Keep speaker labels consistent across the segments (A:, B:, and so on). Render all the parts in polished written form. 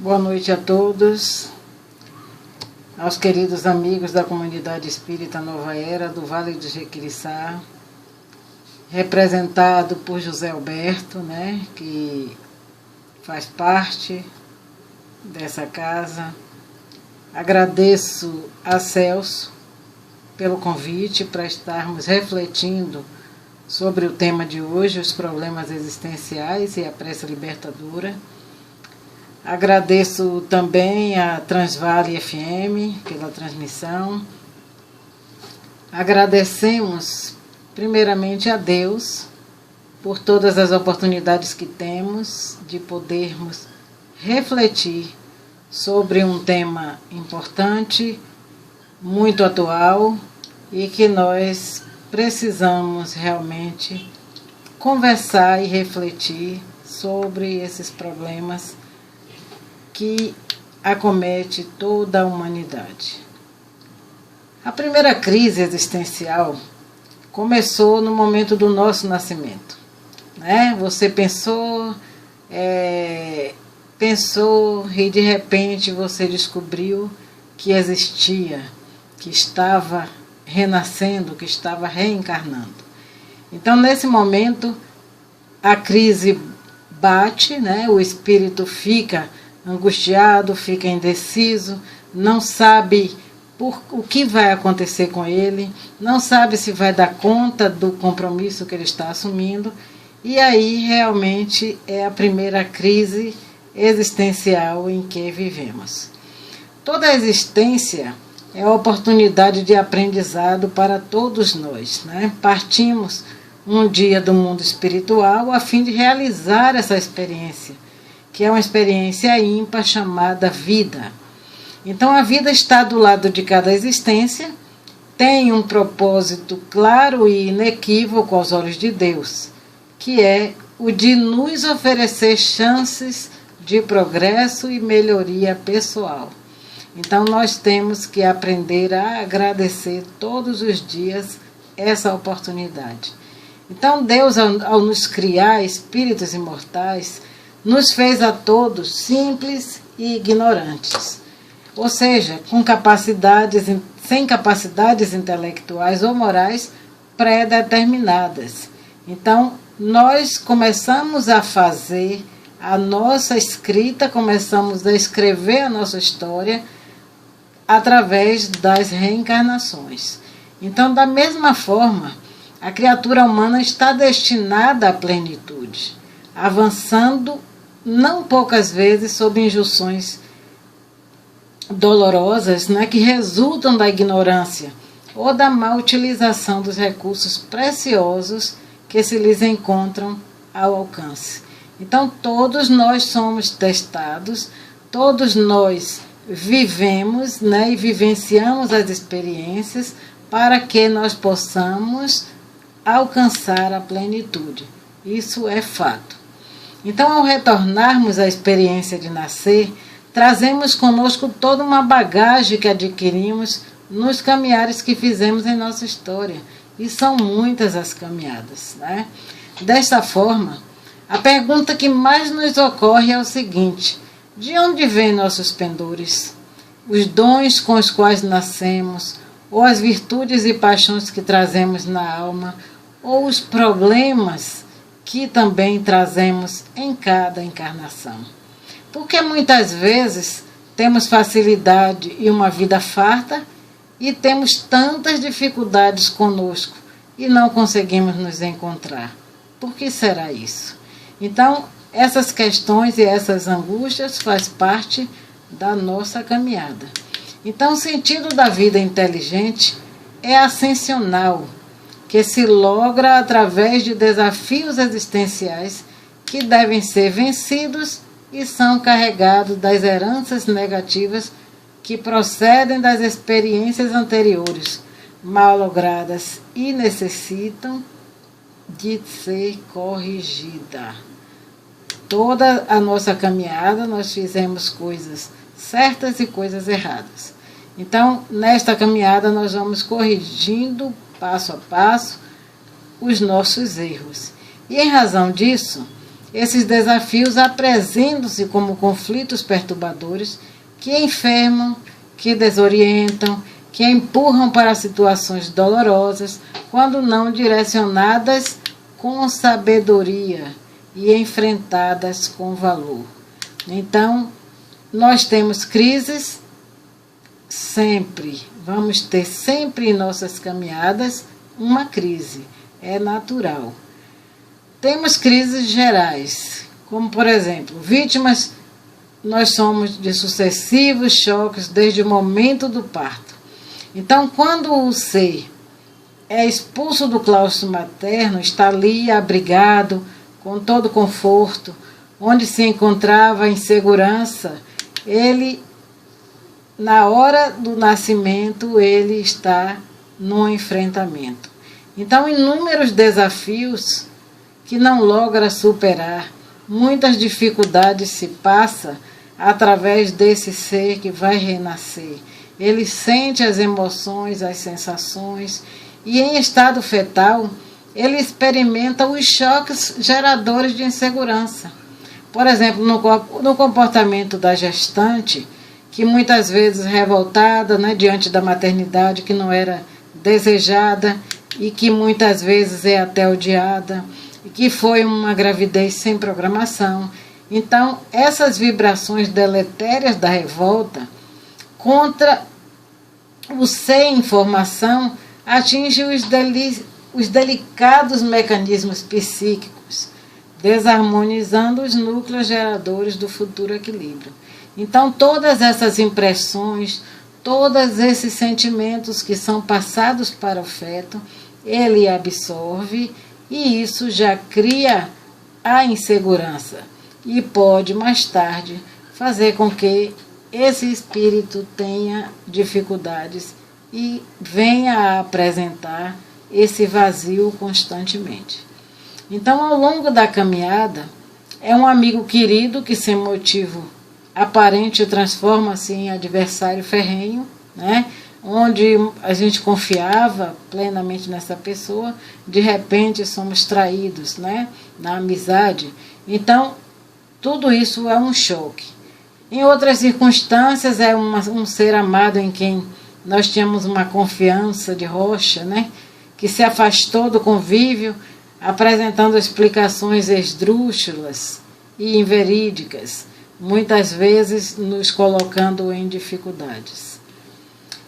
A: Boa noite a todos, aos queridos amigos da Comunidade Espírita Nova Era do Vale do Jequiriçá, representado por José Alberto, que faz parte dessa casa. Agradeço a Celso pelo convite para estarmos refletindo sobre o tema de hoje, os problemas existenciais e a prece libertadora. Agradeço também a Transvale FM pela transmissão. Agradecemos primeiramente a Deus por todas as oportunidades que temos de podermos refletir sobre um tema importante, muito atual e que nós precisamos realmente conversar e refletir sobre esses problemas que acomete toda a humanidade. A primeira crise existencial começou no momento do nosso nascimento. Você pensou e de repente você descobriu que existia, que estava renascendo, que estava reencarnando. Então, nesse momento, a crise bate, o espírito fica angustiado, fica indeciso, não sabe o que vai acontecer com ele, não sabe se vai dar conta do compromisso que ele está assumindo, e aí realmente é a primeira crise existencial em que vivemos. Toda a existência é oportunidade de aprendizado para todos nós. Partimos um dia do mundo espiritual a fim de realizar essa experiência, que é uma experiência ímpar chamada vida. Então a vida está do lado de cada existência, tem um propósito claro e inequívoco aos olhos de Deus, que é o de nos oferecer chances de progresso e melhoria pessoal. Então nós temos que aprender a agradecer todos os dias essa oportunidade. Então Deus, ao nos criar espíritos imortais, nos fez a todos simples e ignorantes, ou seja, sem capacidades intelectuais ou morais pré-determinadas. Então, nós começamos a fazer a nossa escrita, começamos a escrever a nossa história através das reencarnações. Então, da mesma forma, a criatura humana está destinada à plenitude, avançando não poucas vezes sob injunções dolorosas, que resultam da ignorância ou da má utilização dos recursos preciosos que se lhes encontram ao alcance. Então, todos nós somos testados, todos nós vivemos e vivenciamos as experiências para que nós possamos alcançar a plenitude. Isso é fato. Então, ao retornarmos à experiência de nascer, trazemos conosco toda uma bagagem que adquirimos nos caminhares que fizemos em nossa história. E são muitas as caminhadas. Desta forma, a pergunta que mais nos ocorre é o seguinte: de onde vêm nossos pendores? Os dons com os quais nascemos, ou as virtudes e paixões que trazemos na alma, ou os problemas que também trazemos em cada encarnação. Porque muitas vezes temos facilidade e uma vida farta e temos tantas dificuldades conosco e não conseguimos nos encontrar. Por que será isso? Então, essas questões e essas angústias fazem parte da nossa caminhada. Então, o sentido da vida inteligente é ascensional, que se logra através de desafios existenciais que devem ser vencidos e são carregados das heranças negativas que procedem das experiências anteriores, mal logradas e necessitam de ser corrigida. Toda a nossa caminhada nós fizemos coisas certas e coisas erradas. Então, nesta caminhada nós vamos corrigindo passo a passo os nossos erros. E em razão disso, esses desafios apresentam-se como conflitos perturbadores que enfermam, que desorientam, que empurram para situações dolorosas quando não direcionadas com sabedoria e enfrentadas com valor. Então, nós temos crises sempre, vamos ter sempre em nossas caminhadas uma crise, é natural. Temos crises gerais, como por exemplo, vítimas, nós somos de sucessivos choques desde o momento do parto. Então, quando o ser é expulso do claustro materno, está ali abrigado, com todo conforto, onde se encontrava em segurança, ele, na hora do nascimento, ele está no enfrentamento. Então, inúmeros desafios que não logra superar, muitas dificuldades se passa através desse ser que vai renascer. Ele sente as emoções, as sensações, e em estado fetal, ele experimenta os choques geradores de insegurança. Por exemplo, no comportamento da gestante, que muitas vezes revoltada, né, diante da maternidade que não era desejada e que muitas vezes é até odiada, e que foi uma gravidez sem programação. Então, essas vibrações deletérias da revolta contra o sem informação atingem os delicados mecanismos psíquicos, desarmonizando os núcleos geradores do futuro equilíbrio. Então, todas essas impressões, todos esses sentimentos que são passados para o feto, ele absorve e isso já cria a insegurança e pode mais tarde fazer com que esse espírito tenha dificuldades e venha a apresentar esse vazio constantemente. Então, ao longo da caminhada, é um amigo querido que, sem motivo aparente, transforma-se em adversário ferrenho, né? Onde a gente confiava plenamente nessa pessoa, de repente somos traídos, né? Na amizade. Então, tudo isso é um choque. Em outras circunstâncias, é um ser amado em quem nós tínhamos uma confiança de rocha, né? Que se afastou do convívio, apresentando explicações esdrúxulas e inverídicas, muitas vezes nos colocando em dificuldades.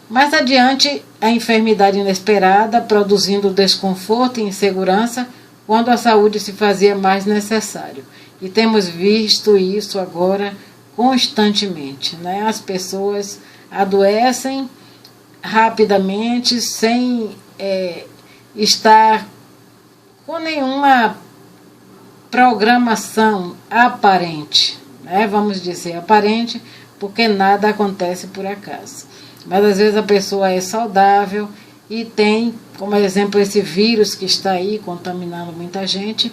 A: Mais adiante, a enfermidade inesperada, produzindo desconforto e insegurança, quando a saúde se fazia mais necessário. E temos visto isso agora constantemente, né? As pessoas adoecem rapidamente, sem estar com nenhuma programação aparente, né? Vamos dizer aparente, porque nada acontece por acaso. Mas às vezes a pessoa é saudável e tem, como exemplo, esse vírus que está aí contaminando muita gente,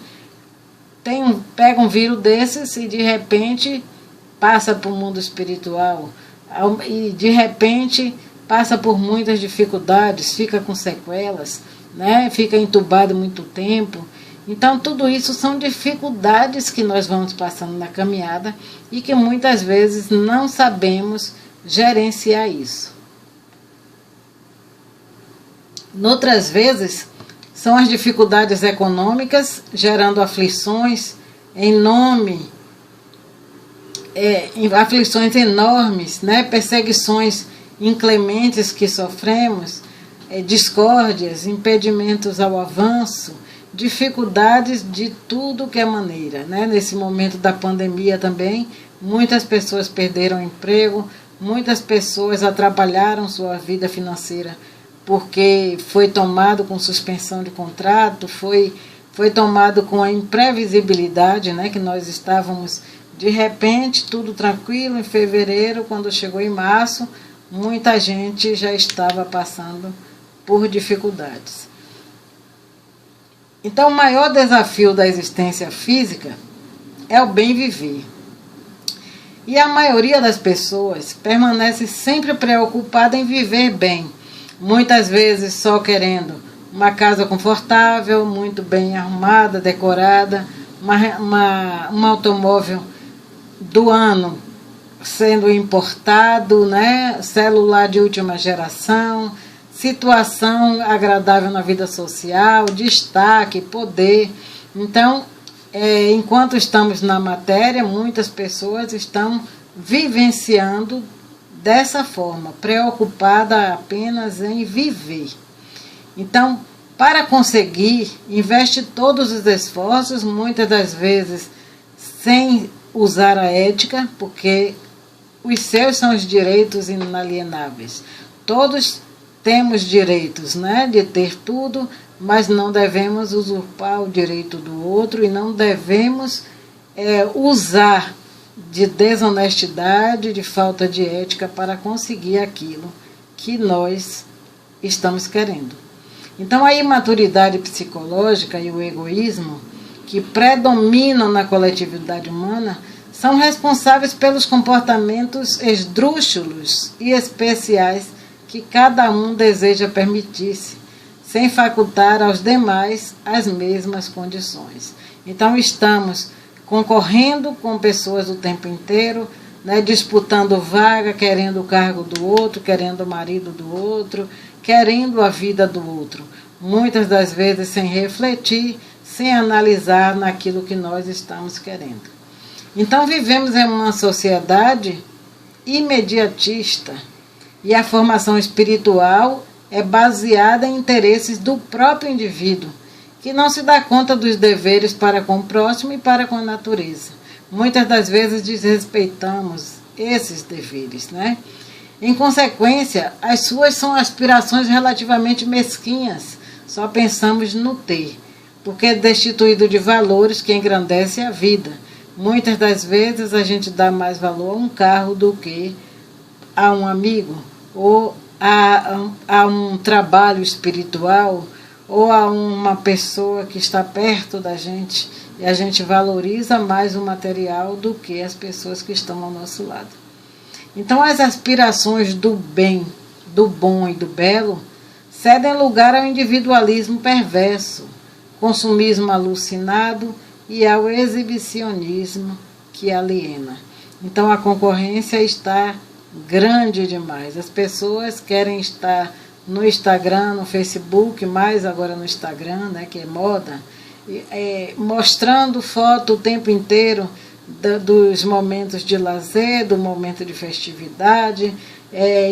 A: pega um vírus desses e de repente passa para o mundo espiritual e de repente passa por muitas dificuldades, fica com sequelas, né? Fica entubado muito tempo. Então, tudo isso são dificuldades que nós vamos passando na caminhada e que muitas vezes não sabemos gerenciar isso. Noutras vezes, são as dificuldades econômicas gerando aflições aflições enormes, né? Perseguições inclementes que sofremos, discórdias, impedimentos ao avanço, dificuldades de tudo que é maneira, né? Nesse momento da pandemia também, muitas pessoas perderam emprego, muitas pessoas atrapalharam sua vida financeira porque foi tomado com suspensão de contrato, foi tomado com a imprevisibilidade, né? Que nós estávamos de repente tudo tranquilo em fevereiro, quando chegou em março, muita gente já estava passando por dificuldades. Então, o maior desafio da existência física é o bem viver. E a maioria das pessoas permanece sempre preocupada em viver bem, muitas vezes só querendo uma casa confortável, muito bem arrumada, decorada, um automóvel do ano sendo importado, né? Celular de última geração, situação agradável na vida social, destaque, poder. Então, enquanto estamos na matéria, muitas pessoas estão vivenciando dessa forma, preocupada apenas em viver. Então, para conseguir, investe todos os esforços, muitas das vezes sem usar a ética, porque os seus são os direitos inalienáveis. Todos temos direitos, né, de ter tudo, mas não devemos usurpar o direito do outro e não devemos usar de desonestidade, de falta de ética para conseguir aquilo que nós estamos querendo. Então, a imaturidade psicológica e o egoísmo que predominam na coletividade humana são responsáveis pelos comportamentos esdrúxulos e especiais que cada um deseja permitir-se, sem facultar aos demais as mesmas condições. Então, estamos concorrendo com pessoas o tempo inteiro, né, disputando vaga, querendo o cargo do outro, querendo o marido do outro, querendo a vida do outro. Muitas das vezes sem refletir, sem analisar naquilo que nós estamos querendo. Então, vivemos em uma sociedade imediatista e a formação espiritual é baseada em interesses do próprio indivíduo, que não se dá conta dos deveres para com o próximo e para com a natureza. Muitas das vezes desrespeitamos esses deveres, né? Em consequência, as suas são aspirações relativamente mesquinhas, só pensamos no ter, porque é destituído de valores que engrandecem a vida. Muitas das vezes a gente dá mais valor a um carro do que a um amigo, ou a um trabalho espiritual, ou a uma pessoa que está perto da gente, e a gente valoriza mais o material do que as pessoas que estão ao nosso lado. Então, as aspirações do bem, do bom e do belo cedem lugar ao individualismo perverso, consumismo alucinado e ao exibicionismo que aliena. Então, a concorrência está grande demais. As pessoas querem estar no Instagram, no Facebook, mais agora no Instagram, né, que é moda, mostrando foto o tempo inteiro dos momentos de lazer, do momento de festividade,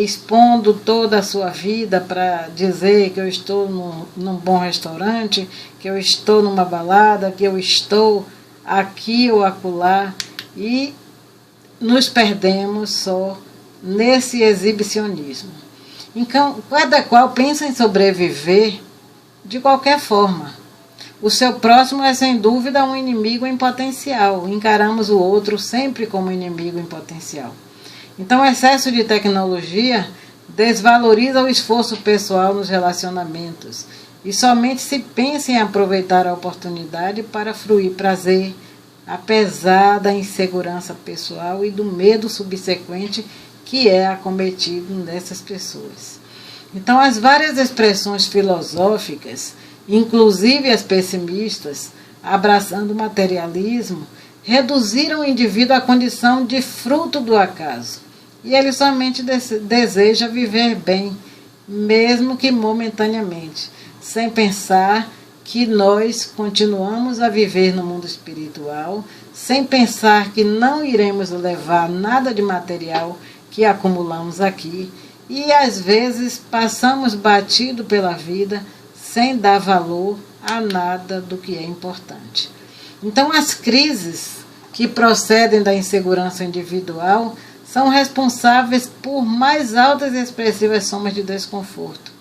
A: expondo toda a sua vida para dizer que eu estou num bom restaurante, que eu estou numa balada, que eu estou aqui ou acolá, e nos perdemos só nesse exibicionismo. Então, cada qual pensa em sobreviver de qualquer forma. O seu próximo é, sem dúvida, um inimigo em potencial. Encaramos o outro sempre como inimigo em potencial. Então, o excesso de tecnologia desvaloriza o esforço pessoal nos relacionamentos e somente se pensa em aproveitar a oportunidade para fruir prazer, apesar da insegurança pessoal e do medo subsequente que é acometido nessas pessoas. Então, as várias expressões filosóficas, inclusive as pessimistas, abraçando o materialismo, reduziram o indivíduo à condição de fruto do acaso. E ele somente deseja viver bem, mesmo que momentaneamente, sem pensar que nós continuamos a viver no mundo espiritual, sem pensar que não iremos levar nada de material que acumulamos aqui, e às vezes passamos batido pela vida sem dar valor a nada do que é importante. Então, as crises que procedem da insegurança individual são responsáveis por mais altas e expressivas somas de desconforto,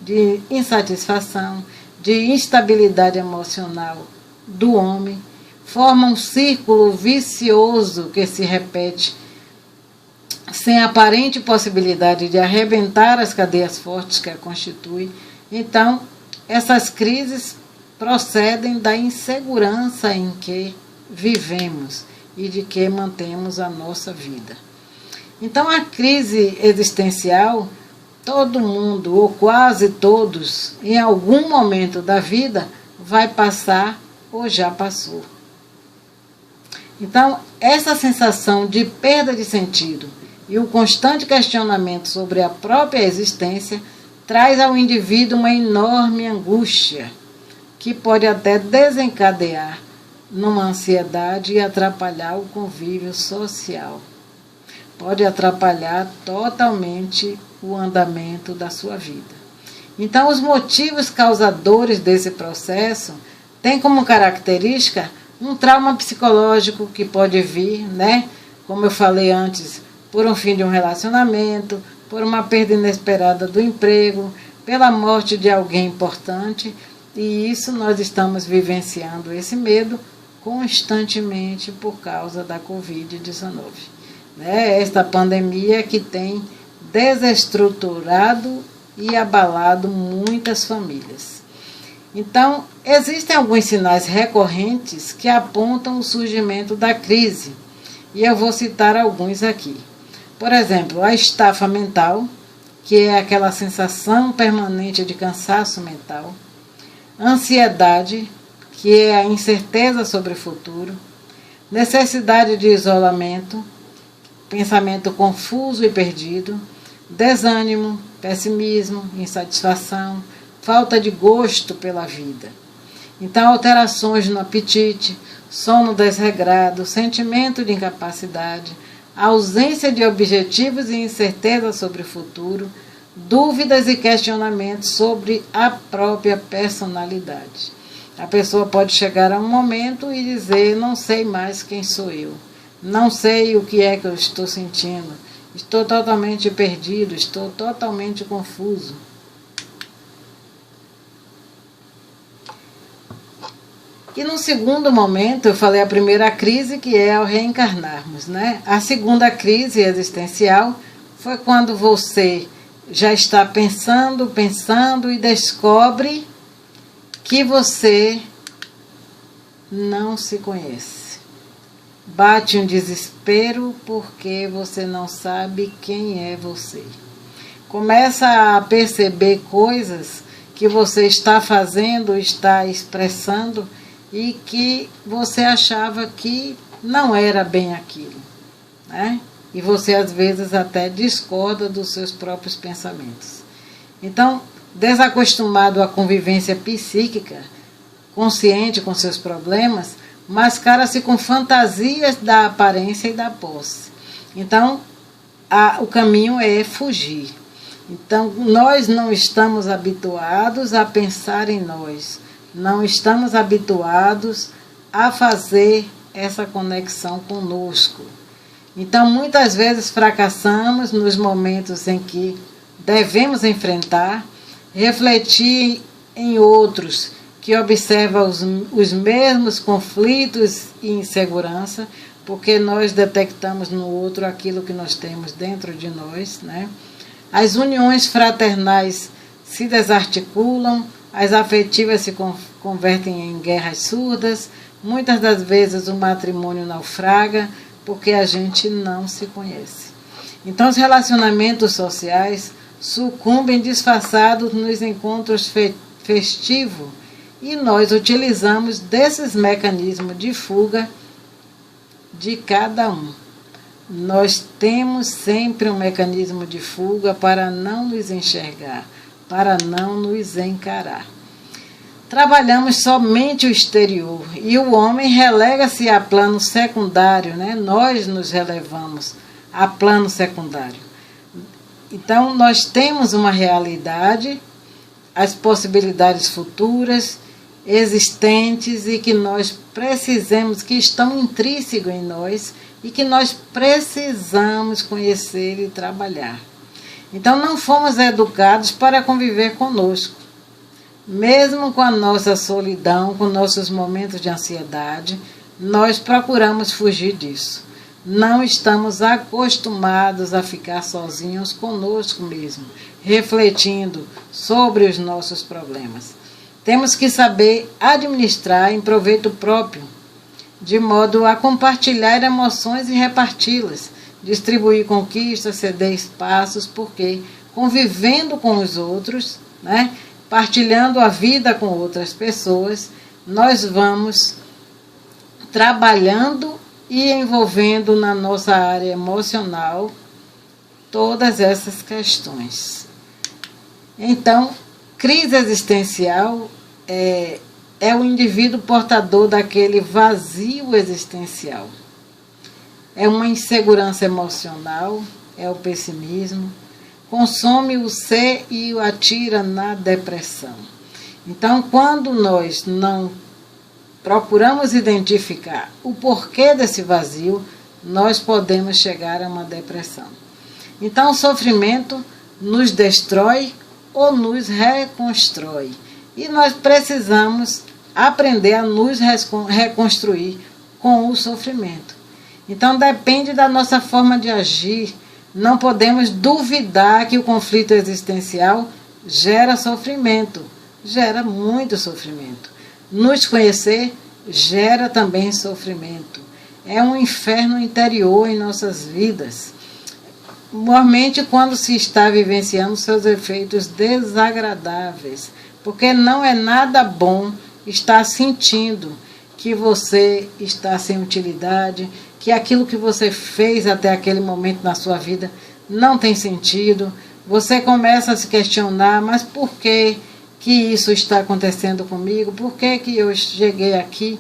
A: de insatisfação, de instabilidade emocional do homem, formam um círculo vicioso que se repete sem aparente possibilidade de arrebentar as cadeias fortes que a constituem. Então, essas crises procedem da insegurança em que vivemos e de que mantemos a nossa vida. Então, a crise existencial, todo mundo, ou quase todos, em algum momento da vida, vai passar ou já passou. Então, essa sensação de perda de sentido e o constante questionamento sobre a própria existência traz ao indivíduo uma enorme angústia, que pode até desencadear numa ansiedade e atrapalhar o convívio social. Pode atrapalhar totalmente o andamento da sua vida. Então, os motivos causadores desse processo têm como característica um trauma psicológico que pode vir, como eu falei antes, por um fim de um relacionamento, por uma perda inesperada do emprego, pela morte de alguém importante, e isso nós estamos vivenciando esse medo constantemente por causa da Covid-19. Esta pandemia que tem desestruturado e abalado muitas famílias. Então, existem alguns sinais recorrentes que apontam o surgimento da crise, e eu vou citar alguns aqui. Por exemplo, a estafa mental, que é aquela sensação permanente de cansaço mental. Ansiedade, que é a incerteza sobre o futuro. Necessidade de isolamento, pensamento confuso e perdido. Desânimo, pessimismo, insatisfação, falta de gosto pela vida. Então, alterações no apetite, sono desregrado, sentimento de incapacidade, ausência de objetivos e incerteza sobre o futuro, dúvidas e questionamentos sobre a própria personalidade. A pessoa pode chegar a um momento e dizer: não sei mais quem sou eu, não sei o que é que eu estou sentindo, estou totalmente perdido, estou totalmente confuso. E no segundo momento, eu falei a primeira crise, que é ao reencarnarmos, A segunda crise existencial foi quando você já está pensando e descobre que você não se conhece. Bate um desespero porque você não sabe quem é você. Começa a perceber coisas que você está fazendo, está expressando, e que você achava que não era bem aquilo, E você às vezes até discorda dos seus próprios pensamentos. Então, desacostumado à convivência psíquica, consciente com seus problemas, mascara-se com fantasias da aparência e da posse. Então, o caminho é fugir. Então, nós não estamos habituados a pensar em nós. Não estamos habituados a fazer essa conexão conosco. Então, muitas vezes fracassamos nos momentos em que devemos enfrentar, refletir em outros que observam os mesmos conflitos e insegurança, porque nós detectamos no outro aquilo que nós temos dentro de nós, As uniões fraternais se desarticulam, as afetivas se convertem em guerras surdas, muitas das vezes o matrimônio naufraga, porque a gente não se conhece. Então, os relacionamentos sociais sucumbem disfarçados nos encontros festivos, e nós utilizamos desses mecanismos de fuga de cada um. Nós temos sempre um mecanismo de fuga para não nos enxergar, para não nos encarar. Trabalhamos somente o exterior e o homem relega-se a plano secundário, Nós nos relevamos a plano secundário. Então, nós temos uma realidade, as possibilidades futuras, existentes e que nós precisamos, que estão intrínsecos em nós e que nós precisamos conhecer e trabalhar. Então, não fomos educados para conviver conosco. Mesmo com a nossa solidão, com nossos momentos de ansiedade, nós procuramos fugir disso. Não estamos acostumados a ficar sozinhos conosco mesmo, refletindo sobre os nossos problemas. Temos que saber administrar em proveito próprio, de modo a compartilhar emoções e reparti-las, distribuir conquistas, ceder espaços, porque convivendo com os outros, partilhando a vida com outras pessoas, nós vamos trabalhando e envolvendo na nossa área emocional todas essas questões. Então, crise existencial é o indivíduo portador daquele vazio existencial. É uma insegurança emocional, é o pessimismo, consome o ser e o atira na depressão. Então, quando nós não procuramos identificar o porquê desse vazio, nós podemos chegar a uma depressão. Então, o sofrimento nos destrói ou nos reconstrói. E nós precisamos aprender a nos reconstruir com o sofrimento. Então, depende da nossa forma de agir. Não podemos duvidar que o conflito existencial gera sofrimento, gera muito sofrimento. Nos conhecer gera também sofrimento. É um inferno interior em nossas vidas. Normalmente quando se está vivenciando seus efeitos desagradáveis, porque não é nada bom estar sentindo que você está sem utilidade, que aquilo que você fez até aquele momento na sua vida não tem sentido. Você começa a se questionar, mas por que isso está acontecendo comigo? Por que eu cheguei aqui?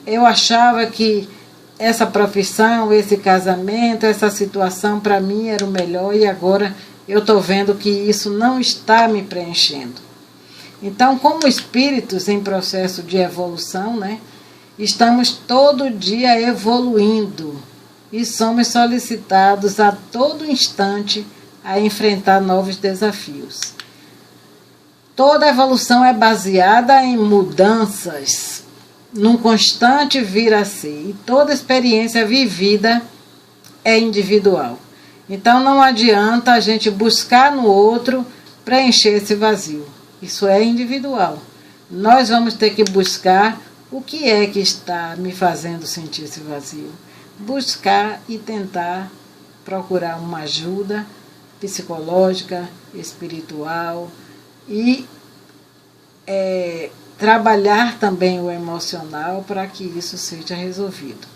A: Eu achava que essa profissão, esse casamento, essa situação para mim era o melhor e agora eu estou vendo que isso não está me preenchendo. Então, como espíritos em processo de evolução, estamos todo dia evoluindo e somos solicitados a todo instante a enfrentar novos desafios. Toda evolução é baseada em mudanças, num constante vir a ser. E toda experiência vivida é individual. Então não adianta a gente buscar no outro preencher esse vazio. Isso é individual. Nós vamos ter que buscar o que é que está me fazendo sentir esse vazio. Buscar e tentar procurar uma ajuda psicológica, espiritual e trabalhar também o emocional para que isso seja resolvido.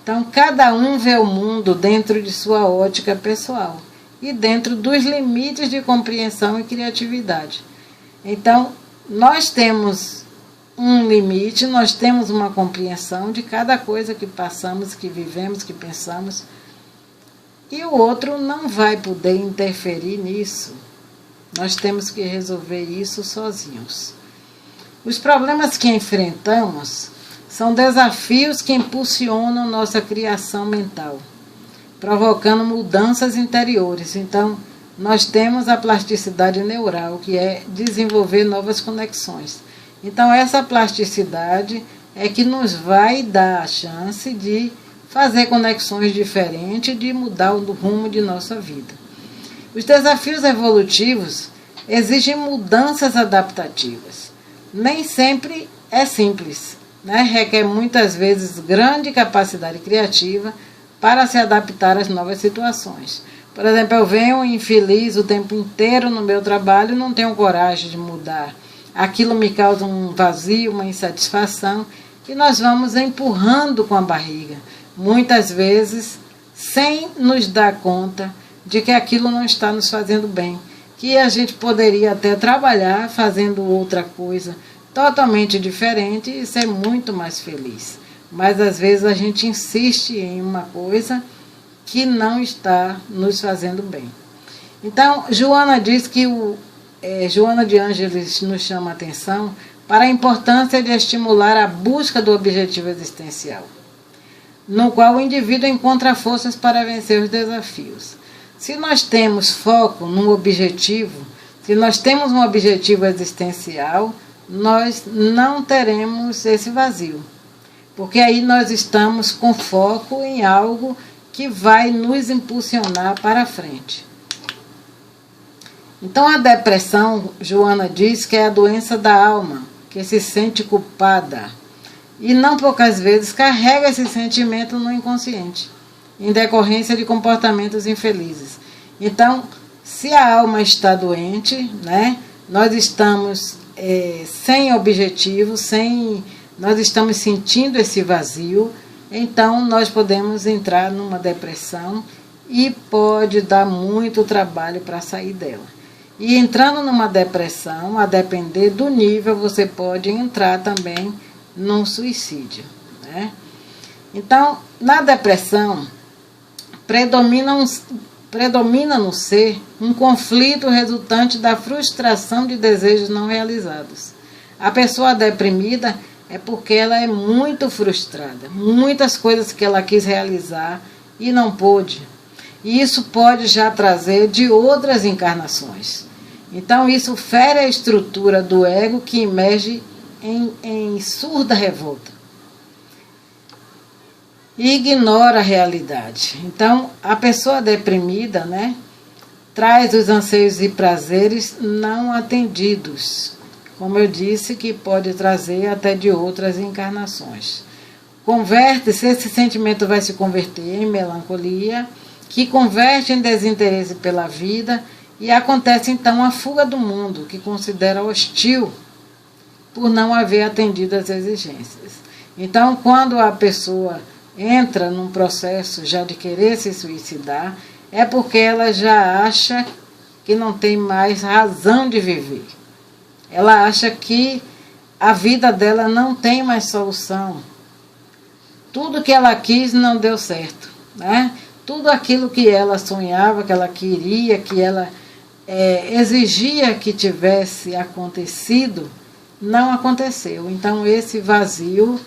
A: Então, cada um vê o mundo dentro de sua ótica pessoal e dentro dos limites de compreensão e criatividade. Então, nós temos um limite, nós temos uma compreensão de cada coisa que passamos, que vivemos, que pensamos, e o outro não vai poder interferir nisso. Nós temos que resolver isso sozinhos. Os problemas que enfrentamos são desafios que impulsionam nossa criação mental, provocando mudanças interiores. Então, nós temos a plasticidade neural, que é desenvolver novas conexões. Então, essa plasticidade é que nos vai dar a chance de fazer conexões diferentes, de mudar o rumo de nossa vida. Os desafios evolutivos exigem mudanças adaptativas. Nem sempre é simples, requer muitas vezes grande capacidade criativa para se adaptar às novas situações. Por exemplo, eu venho infeliz o tempo inteiro no meu trabalho e não tenho coragem de mudar. Aquilo me causa um vazio, uma insatisfação, e nós vamos empurrando com a barriga, muitas vezes sem nos dar conta de que aquilo não está nos fazendo bem, que a gente poderia até trabalhar fazendo outra coisa totalmente diferente e ser muito mais feliz. Mas às vezes a gente insiste em uma coisa que não está nos fazendo bem. Então, Joana diz que Joana de Ângeles nos chama a atenção para a importância de estimular a busca do objetivo existencial, no qual o indivíduo encontra forças para vencer os desafios. Se nós temos foco num objetivo, se nós temos um objetivo existencial, nós não teremos esse vazio, porque aí nós estamos com foco em algo que vai nos impulsionar para frente. Então, a depressão, Joana diz que é a doença da alma, que se sente culpada. E não poucas vezes carrega esse sentimento no inconsciente, em decorrência de comportamentos infelizes. Então, se a alma está doente, nós estamos sem objetivo, nós estamos sentindo esse vazio, então nós podemos entrar numa depressão e pode dar muito trabalho para sair dela. E entrando numa depressão, a depender do nível, você pode entrar também num suicídio, né? Então, na depressão, predomina no ser um conflito resultante da frustração de desejos não realizados. A pessoa deprimida é porque ela é muito frustrada, muitas coisas que ela quis realizar e não pôde. E isso pode já trazer de outras encarnações. Então, isso fere a estrutura do ego que emerge em surda revolta. E ignora a realidade. Então, a pessoa deprimida, né, traz os anseios e prazeres não atendidos. Como eu disse, que pode trazer até de outras encarnações. Converte-se, esse sentimento vai se converter em melancolia, que converte em desinteresse pela vida, e acontece então a fuga do mundo, que considera hostil por não haver atendido as exigências. Então, quando a pessoa entra num processo já de querer se suicidar, é porque ela já acha que não tem mais razão de viver. Ela acha que a vida dela não tem mais solução. Tudo que ela quis não deu certo, né? Tudo aquilo que ela sonhava, que ela queria, que ela exigia que tivesse acontecido, não aconteceu. Então, esse vazio,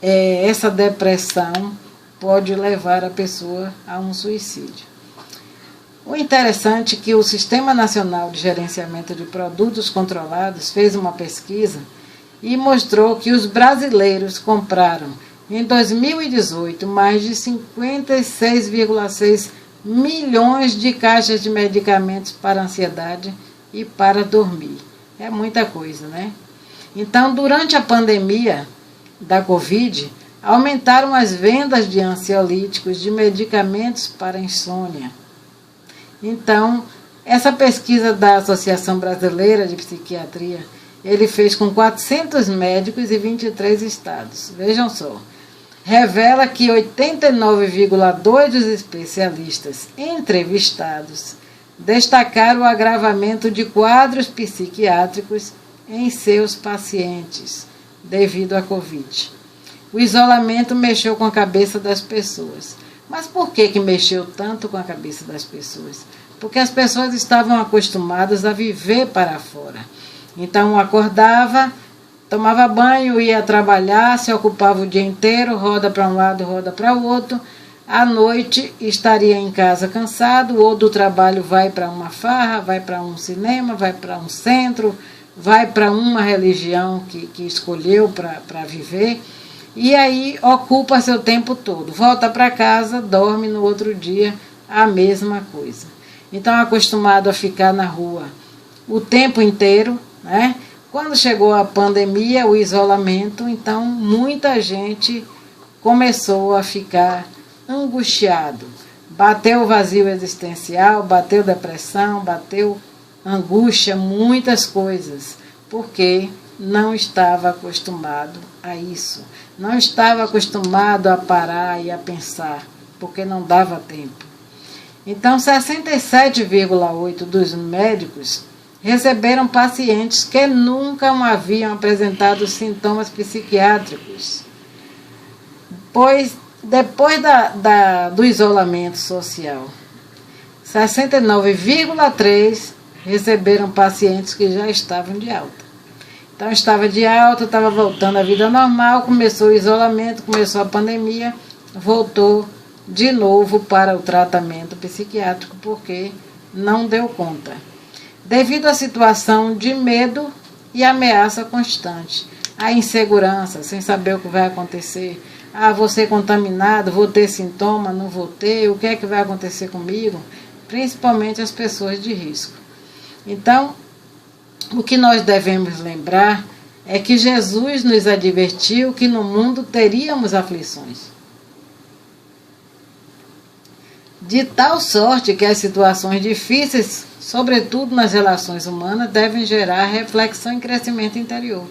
A: essa depressão, pode levar a pessoa a um suicídio. O interessante é que o Sistema Nacional de Gerenciamento de Produtos Controlados fez uma pesquisa e mostrou que os brasileiros compraram, em 2018, mais de 56,6 milhões de caixas de medicamentos para ansiedade e para dormir. É muita coisa, né? Então, durante a pandemia da Covid, aumentaram as vendas de ansiolíticos, de medicamentos para insônia. Então, essa pesquisa da Associação Brasileira de Psiquiatria, ele fez com 400 médicos e 23 estados. Vejam só. Revela que 89,2% dos especialistas entrevistados destacaram o agravamento de quadros psiquiátricos em seus pacientes devido à Covid. O isolamento mexeu com a cabeça das pessoas. Mas por que mexeu tanto com a cabeça das pessoas? Porque as pessoas estavam acostumadas a viver para fora. Então, acordava, tomava banho, ia trabalhar, se ocupava o dia inteiro, roda para um lado, roda para o outro. À noite, estaria em casa cansado, ou do trabalho vai para uma farra, vai para um cinema, vai para um centro, vai para uma religião que escolheu para viver. E aí ocupa seu tempo todo. Volta para casa, dorme no outro dia, a mesma coisa. Então, acostumado a ficar na rua o tempo inteiro, né? Quando chegou a pandemia, o isolamento, então muita gente começou a ficar angustiado. Bateu o vazio existencial, bateu depressão, bateu angústia, muitas coisas, porque não estava acostumado a isso. Não estava acostumado a parar e a pensar, porque não dava tempo. Então, 67,8% dos médicos receberam pacientes que nunca haviam apresentado sintomas psiquiátricos. Pois, depois do isolamento social, 69,3% receberam pacientes que já estavam de alta. Então, estava de alta, estava voltando à vida normal, começou o isolamento, começou a pandemia, voltou de novo para o tratamento psiquiátrico, porque não deu conta. Devido à situação de medo e ameaça constante, a insegurança, sem saber o que vai acontecer. Vou ser contaminado, vou ter sintoma, não vou ter, o que é que vai acontecer comigo? Principalmente as pessoas de risco. Então, o que nós devemos lembrar é que Jesus nos advertiu que no mundo teríamos aflições. De tal sorte que as situações difíceis, sobretudo nas relações humanas, devem gerar reflexão e crescimento interior.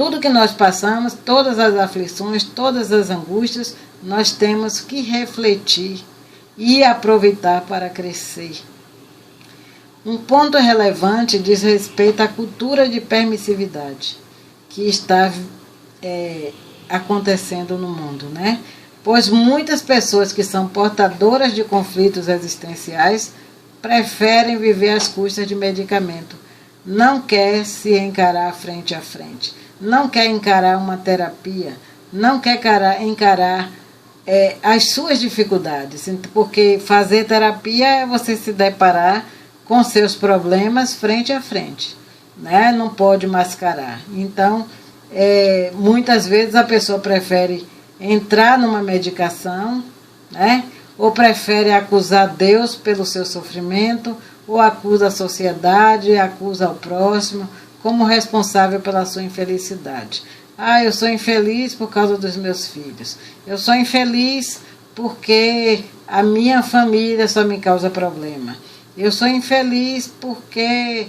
A: tudo que nós passamos, todas as aflições, todas as angústias, nós temos que refletir e aproveitar para crescer. Um ponto relevante diz respeito à cultura de permissividade que está acontecendo no mundo, né? Pois muitas pessoas que são portadoras de conflitos existenciais preferem viver às custas de medicamento. Não quer se encarar frente a frente. Não quer encarar uma terapia. Não quer encarar as suas dificuldades. Porque fazer terapia é você se deparar com seus problemas frente a frente, né? Não pode mascarar. Então, muitas vezes a pessoa prefere entrar numa medicação, né? Ou prefere acusar Deus pelo seu sofrimento, ou acusa a sociedade, acusa o próximo como responsável pela sua infelicidade. Ah, eu sou infeliz por causa dos meus filhos. Eu sou infeliz porque a minha família só me causa problema. Eu sou infeliz porque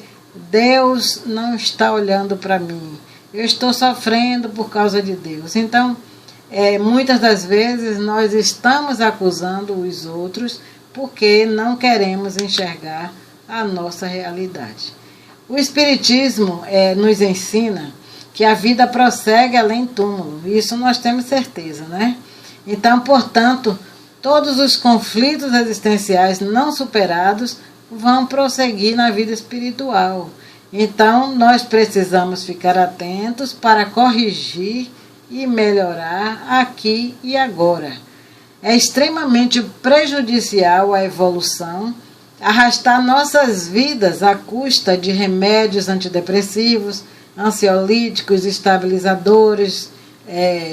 A: Deus não está olhando para mim. Eu estou sofrendo por causa de Deus. Então, muitas das vezes nós estamos acusando os outros porque não queremos enxergar a nossa realidade. O Espiritismo nos ensina que a vida prossegue além do túmulo. Isso nós temos certeza, né? Então, portanto, todos os conflitos existenciais não superados vão prosseguir na vida espiritual. Então, nós precisamos ficar atentos para corrigir e melhorar aqui e agora. É extremamente prejudicial à evolução arrastar nossas vidas à custa de remédios antidepressivos, ansiolíticos, estabilizadores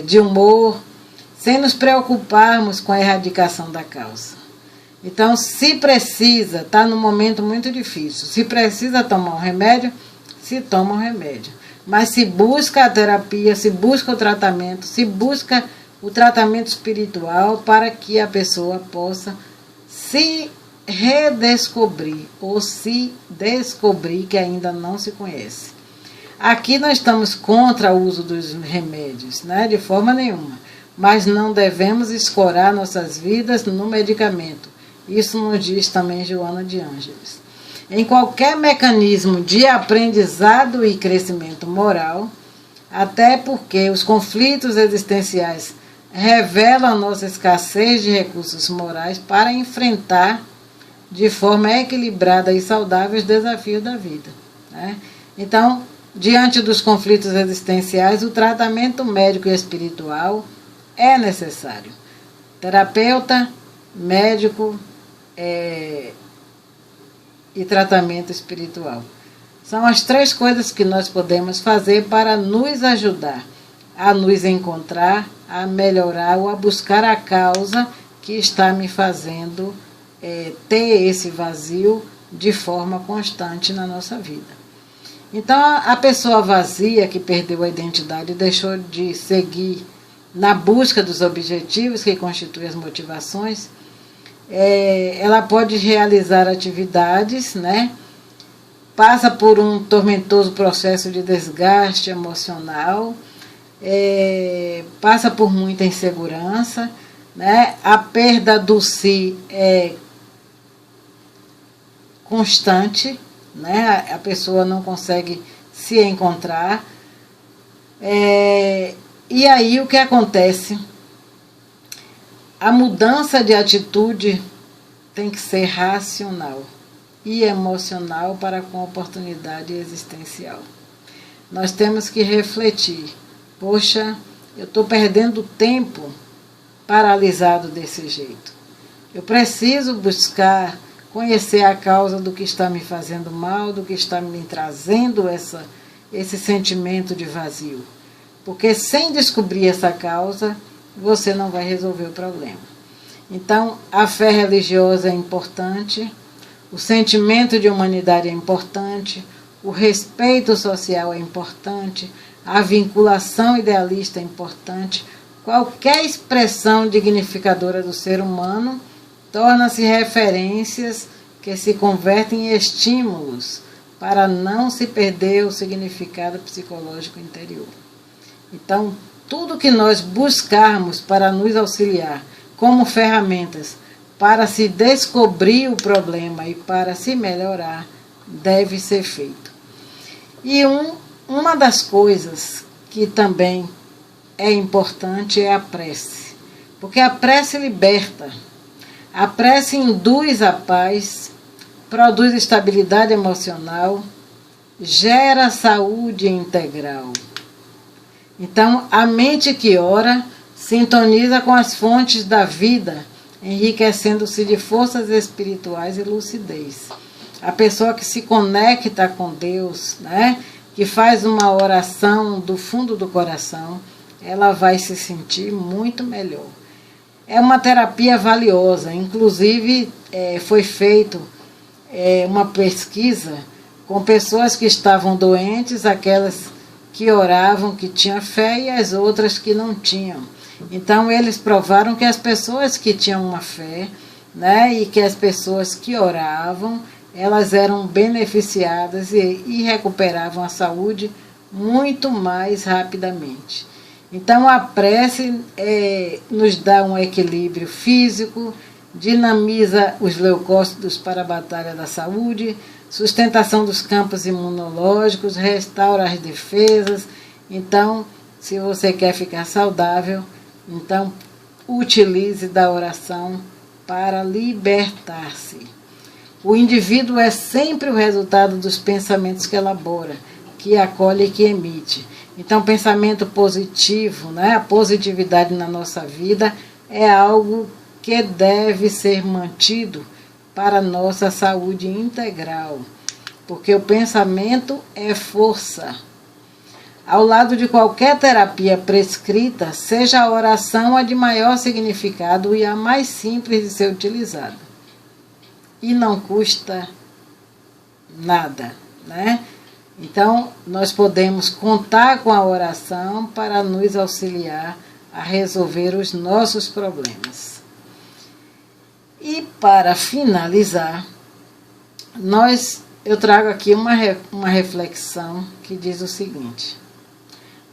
A: de humor, sem nos preocuparmos com a erradicação da causa. Então, se precisa, está num momento muito difícil, se precisa tomar um remédio, se toma um remédio. Mas se busca a terapia, se busca o tratamento, se busca o tratamento espiritual para que a pessoa possa se redescobrir ou se descobrir que ainda não se conhece. Aqui nós estamos contra o uso dos remédios, né? De forma nenhuma. Mas não devemos escorar nossas vidas no medicamento. Isso nos diz também Joana de Ângeles. Em qualquer mecanismo de aprendizado e crescimento moral, até porque os conflitos existenciais revelam a nossa escassez de recursos morais para enfrentar de forma equilibrada e saudável os desafios da vida, né? Então, diante dos conflitos existenciais, o tratamento médico e espiritual é necessário. Terapeuta, médico e tratamento espiritual. São as três coisas que nós podemos fazer para nos ajudar a nos encontrar, a melhorar ou a buscar a causa que está me fazendo ter esse vazio de forma constante na nossa vida. Então, a pessoa vazia que perdeu a identidade e deixou de seguir na busca dos objetivos que constituem as motivações, ela pode realizar atividades, né? Passa por um tormentoso processo de desgaste emocional, passa por muita insegurança, né? A perda do si é constante, né? A pessoa não consegue se encontrar. E aí o que acontece? A mudança de atitude tem que ser racional e emocional para com a oportunidade existencial. Nós temos que refletir. Poxa, eu estou perdendo tempo paralisado desse jeito. Eu preciso buscar conhecer a causa do que está me fazendo mal, do que está me trazendo esse sentimento de vazio. Porque sem descobrir essa causa, você não vai resolver o problema. Então, a fé religiosa é importante, o sentimento de humanidade é importante, o respeito social é importante, a vinculação idealista é importante. Qualquer expressão dignificadora do ser humano torna-se referências que se convertem em estímulos para não se perder o significado psicológico interior. Então, tudo que nós buscarmos para nos auxiliar como ferramentas para se descobrir o problema e para se melhorar, deve ser feito. E uma das coisas que também é importante é a prece, porque a prece liberta, a prece induz a paz, produz estabilidade emocional, gera saúde integral. Então, a mente que ora sintoniza com as fontes da vida, enriquecendo-se de forças espirituais e lucidez. A pessoa que se conecta com Deus, né, que faz uma oração do fundo do coração, ela vai se sentir muito melhor. É uma terapia valiosa. Inclusive, foi feito uma pesquisa com pessoas que estavam doentes, aquelas que oravam, que tinham fé, e as outras que não tinham. Então, eles provaram que as pessoas que tinham uma fé, né, e que as pessoas que oravam, elas eram beneficiadas e recuperavam a saúde muito mais rapidamente. Então, a prece nos dá um equilíbrio físico, dinamiza os leucócitos para a batalha da saúde, sustentação dos campos imunológicos, restaura as defesas. Então, se você quer ficar saudável, então utilize da oração para libertar-se. O indivíduo é sempre o resultado dos pensamentos que elabora, que acolhe e que emite. Então, pensamento positivo, né? A positividade na nossa vida é algo que deve ser mantido para a nossa saúde integral, porque o pensamento é força. Ao lado de qualquer terapia prescrita, seja a oração a de maior significado e a mais simples de ser utilizada. E não custa nada, né? Então, nós podemos contar com a oração para nos auxiliar a resolver os nossos problemas. E para finalizar, eu trago aqui uma reflexão que diz o seguinte: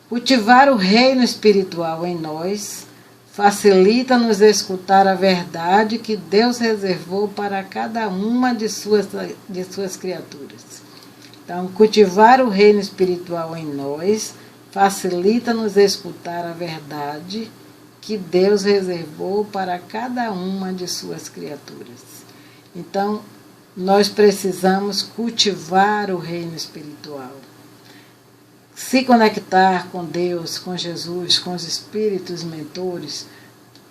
A: cultivar o reino espiritual em nós facilita-nos escutar a verdade que Deus reservou para cada uma de suas criaturas. Então, cultivar o reino espiritual em nós facilita-nos escutar a verdade que Deus reservou para cada uma de suas criaturas. Então, nós precisamos cultivar o reino espiritual. Se conectar com Deus, com Jesus, com os espíritos mentores,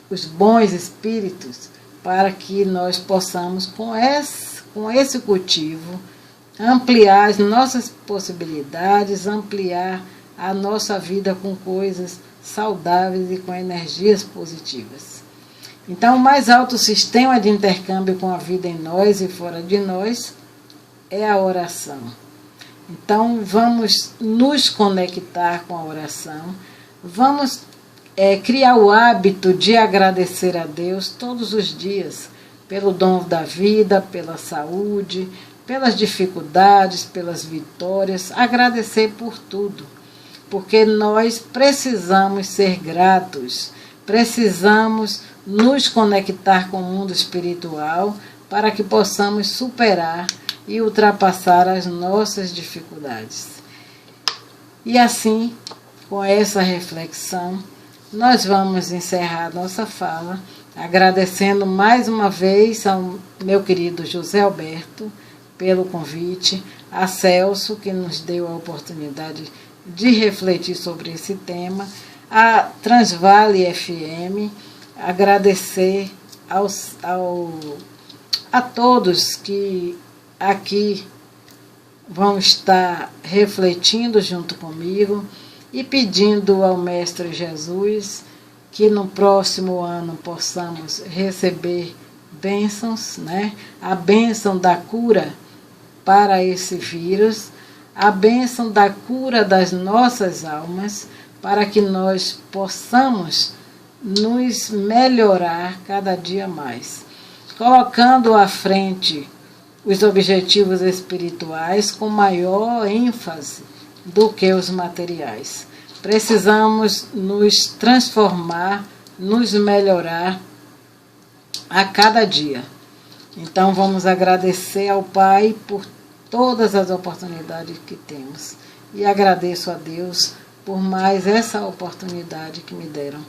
A: os bons espíritos, para que nós possamos, com esse cultivo, ampliar as nossas possibilidades, ampliar a nossa vida com coisas saudáveis e com energias positivas. Então, o mais alto sistema de intercâmbio com a vida em nós e fora de nós é a oração. Então, vamos nos conectar com a oração, vamos criar o hábito de agradecer a Deus todos os dias pelo dom da vida, pela saúde, pelas dificuldades, pelas vitórias, agradecer por tudo, porque nós precisamos ser gratos, precisamos nos conectar com o mundo espiritual para que possamos superar e ultrapassar as nossas dificuldades. E assim, com essa reflexão, nós vamos encerrar nossa fala, agradecendo mais uma vez ao meu querido José Alberto pelo convite, a Celso, que nos deu a oportunidade de refletir sobre esse tema, a Transvale FM, agradecer a todos que aqui vão estar refletindo junto comigo e pedindo ao Mestre Jesus que no próximo ano possamos receber bênçãos, né? A bênção da cura para esse vírus, a bênção da cura das nossas almas, para que nós possamos nos melhorar cada dia mais, colocando à frente os objetivos espirituais com maior ênfase do que os materiais, Precisamos nos transformar, nos melhorar a cada dia. Então vamos agradecer ao Pai por todas as oportunidades que temos. E agradeço a Deus por mais essa oportunidade que me deram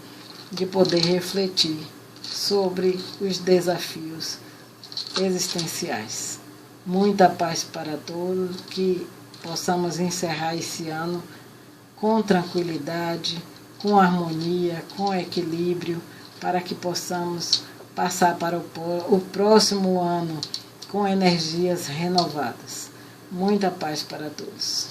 A: de poder refletir sobre os desafios existenciais. Muita paz para todos, que possamos encerrar esse ano com tranquilidade, com harmonia, com equilíbrio, para que possamos passar para o próximo ano com energias renovadas. Muita paz para todos.